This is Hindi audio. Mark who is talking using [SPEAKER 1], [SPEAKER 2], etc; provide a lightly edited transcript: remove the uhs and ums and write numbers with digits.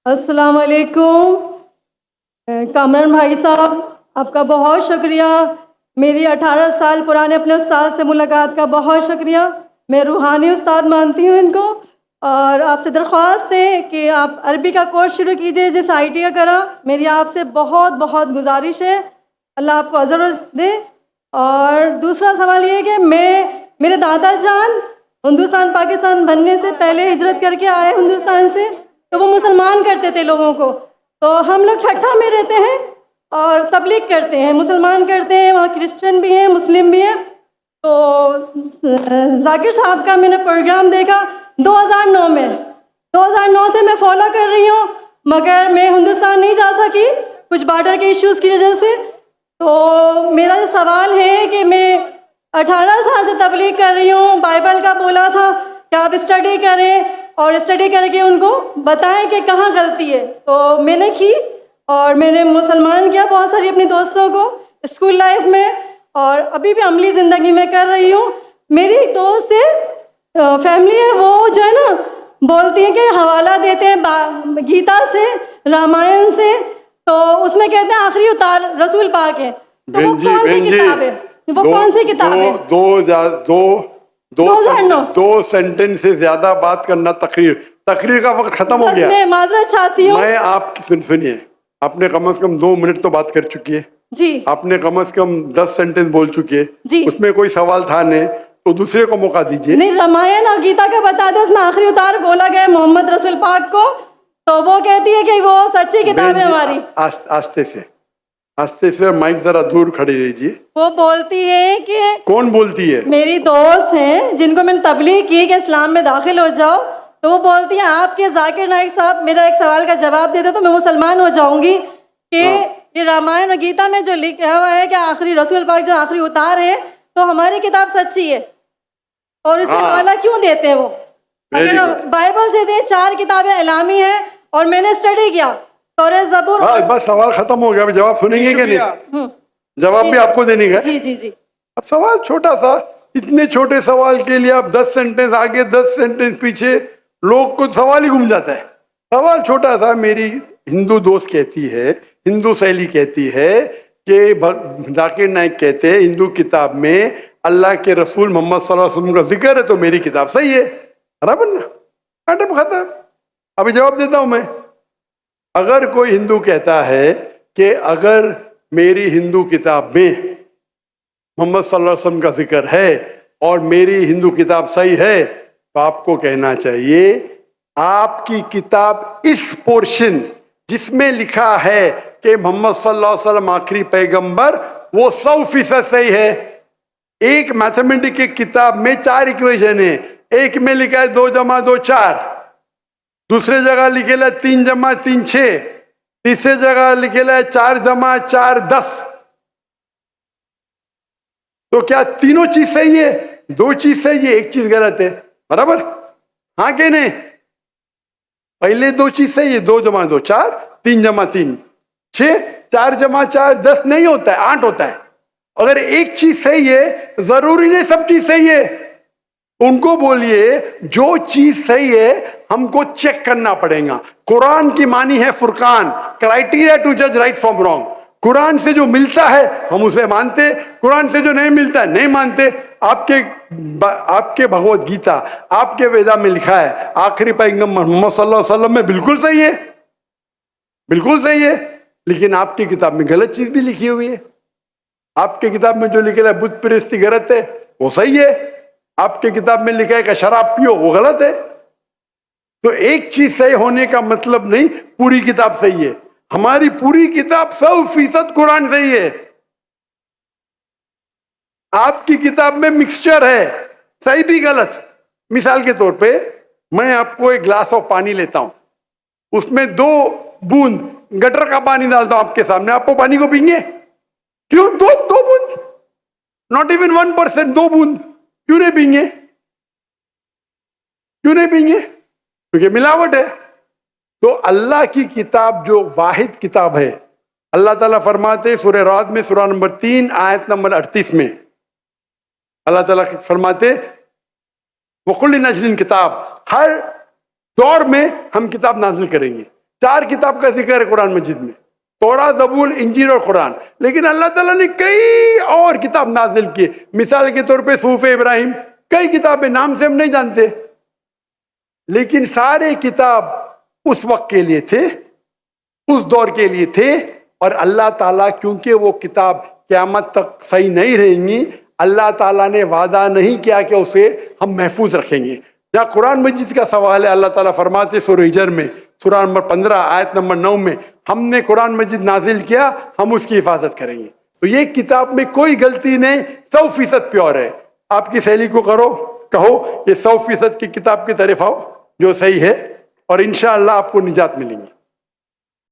[SPEAKER 1] अस्सलाम वालेकुम। कामरान भाई साहब, आपका बहुत शुक्रिया। मेरी 18 साल पुराने अपने उस्ताद से मुलाकात का बहुत शुक्रिया। मैं रूहानी उस्ताद मानती हूँ इनको, और आपसे दरख्वास्त है कि आप अरबी का कोर्स शुरू कीजिए जिस IIT का करा। मेरी आपसे बहुत बहुत गुजारिश है, अल्लाह आपको अज़र दे। और दूसरा सवाल ये है कि मेरे दादा जान हिंदुस्तान पाकिस्तान बनने से पहले हिजरत करके आए हिंदुस्तान से, तो वो मुसलमान करते थे लोगों को। तो हम लोग ठट्ठा में रहते हैं और तबलीग करते हैं, मुसलमान करते हैं, वहाँ क्रिश्चियन भी हैं, मुस्लिम भी हैं। तो जाकिर साहब का मैंने प्रोग्राम देखा 2009 में। 2009 से मैं फॉलो कर रही हूँ, मगर मैं हिंदुस्तान नहीं जा सकी कुछ बॉर्डर के इश्यूज़ की वजह से। तो मेरा जो सवाल है कि मैं 18 साल से तबलीग कर रही हूँ, बाइबल का बोला था कि आप स्टडी करें और स्टडी करके उनको बताएं कि कहाँ गलती है। तो मैंने की और मैंने मुसलमान किया बहुत सारी अपनी दोस्तों को स्कूल लाइफ में, और अभी भी अमली ज़िंदगी में कर रही हूँ। मेरी दोस्त है, फैमिली है, वो जो है ना बोलती है कि हवाला देते हैं गीता से, रामायण से, तो उसमें कहते हैं आखिरी उतार रसूल पाक है। तो वो कौन सी किताब है? वो कौन सी किताब है? 2009।
[SPEAKER 2] दो सेंटेंस से ज्यादा बात करना तकरीर का वक्त खत्म हो गया।
[SPEAKER 1] मैं माजरत चाहती हूँ।
[SPEAKER 2] मैं आपकी सुनिए, आपने कम से कम 2 मिनट तो बात कर चुकी है
[SPEAKER 1] जी।
[SPEAKER 2] आपने कम से कम 10 सेंटेंस बोल चुकी है
[SPEAKER 1] जी।
[SPEAKER 2] उसमें कोई सवाल था नहीं, तो दूसरे को मौका दीजिए।
[SPEAKER 1] नहीं, रामायण और गीता का बता दो, उसमें आखिरी उतार बोला गया मोहम्मद रसूल पाक को, तो वो कहती है कि वो सच्ची किताब है हमारी।
[SPEAKER 2] आस्ते से माइक जरा दूर खड़ी रहिए।
[SPEAKER 1] वो बोलती है कि
[SPEAKER 2] कौन बोलती है?
[SPEAKER 1] मेरी दोस्त हैं जिनको मैंने तबलीग की कि इस्लाम में दाखिल हो जाओ, तो वो बोलती है आपके जाकिर नाइक साहब मेरा एक सवाल का जवाब दे दे तो मैं मुसलमान हो जाऊंगी कि ये रामायण और गीता में जो लिखा हुआ है कि आखिरी रसूल पाक जो आखिरी उतार है, तो हमारी किताब सच्ची है, और इससे हवाला क्यों देते हैं वो? अगर बाइबल से दे 4 किताबें इलामी है और मैंने स्टडी किया तौरात ज़बूर।
[SPEAKER 2] बस सवाल खत्म हो गया, जवाब सुनेंगे कि नहीं? जवाब भी आपको देने का?
[SPEAKER 1] जी जी जी।
[SPEAKER 2] अब सवाल छोटा सा, इतने छोटे सवाल के लिए आप 10 सेंटेंस आगे 10 सेंटेंस पीछे, लोग को सवाल ही घूम जाता है। सवाल छोटा सा। मेरी हिंदू दोस्त कहती है, हिंदू सहेली कहती है कि जाकिर नाइक कहते हैं हिंदू किताब में अल्लाह के रसूल मोहम्मद सल्लल्लाहु अलैहि वसल्लम का जिक्र है, तो मेरी किताब सही है। बराबर ना? खत्म खत्म। अभी जवाब देता हूं मैं। अगर कोई हिंदू कहता है कि अगर मेरी हिंदू किताब में मोहम्मद सल्लल्लाहु अलैहि वसल्लम का जिक्र है और मेरी हिंदू किताब सही है, तो आपको कहना चाहिए आपकी किताब इस पोर्शन जिसमें लिखा है कि मोहम्मद सल्लल्लाहु अलैहि वसल्लम आखिरी पैगंबर, वो 100% सही है। एक मैथमेटिक्स की किताब में 4 इक्वेशन है, एक में लिखा है 2 + 2 4, दूसरे जगह लिखेला 3 + 3 6, तीसरे जगह लिखेला 4 + 4 10। तो क्या तीनों चीज सही है? 2 चीज सही है, 1 चीज गलत है। बराबर? हाँ कि नहीं? पहले 2 चीज सही है, 2 + 2 4, 3 + 3 6, 4 + 4 10 नहीं होता है, 8 होता है। अगर एक चीज सही है, जरूरी नहीं सब चीज सही है। उनको बोलिए जो चीज सही है हमको चेक करना पड़ेगा। कुरान की मानी है फुरकान, क्राइटेरिया टू जज राइट फ्रॉम रॉन्ग। कुरान से जो मिलता है हम उसे मानते, कुरान से जो नहीं मिलता है नहीं मानते। आपके भगवत गीता, आपके वेदा में लिखा है आखिरी पैगंबर मोहम्मद सल्लल्लाहु अलैहि वसल्लम में बिल्कुल सही है, बिल्कुल सही है। लेकिन आपकी किताब में गलत चीज भी लिखी हुई है। आपके किताब में जो लिखा है बुत परस्ती गलत है, वो सही है। आपके किताब में लिखा है कि शराब पियो, वो गलत है। तो एक चीज सही होने का मतलब नहीं पूरी किताब सही है। हमारी पूरी किताब 100% कुरान सही है। आपकी किताब में मिक्सचर है, सही भी गलत। मिसाल के तौर पे मैं आपको एक ग्लास ऑफ पानी लेता हूं, उसमें 2 बूंद गटर का पानी डालता हूं आपके सामने, आपको पानी को पीएंगे? क्यों? 2 बूंद, नॉट इवन 1%, 2 बूंद क्यों नहीं पीएंगे? क्यों नहीं पीएंगे? क्योंकि मिलावट है। तो अल्लाह की किताब जो वाहिद किताब है, अल्लाह ताला फरमाते सूरह राद में सूरह नंबर 3 आयत नंबर 38 में अल्लाह ताला फरमाते वकुल नजलिन किताब, हर दौर में हम किताब नाजिल करेंगे, 4 किताब का जिक्र है कुरान मजीद में, तौरा, ज़बूर, इंजील और कुरान। लेकिन अल्लाह ताला ने कई और किताब नाजिल की। मिसाल के तौर पे सूफ़े इब्राहिम, कई किताबें नाम से हम नहीं जानते, लेकिन सारे किताब उस वक्त के लिए थे, उस दौर के लिए थे। और अल्लाह ताला, क्योंकि वो किताब क़यामत तक सही नहीं रहेंगी, अल्लाह ताला ने वादा नहीं किया कि उसे हम महफूज रखेंगे। जहाँ कुरान मजीद का सवाल है, अल्लाह ताला फरमाते सूरह हिजर में, सूरह नंबर 15 आयत नंबर 9 में, हमने कुरान मजीद नाजिल किया, हम उसकी हिफाजत करेंगे। तो ये किताब में कोई गलती नहीं, 100% प्योर है। आपकी सहेली को कहो ये 100% की किताब की तरफ आओ जो सही है, और इंशाअल्लाह आपको निजात मिलेंगी।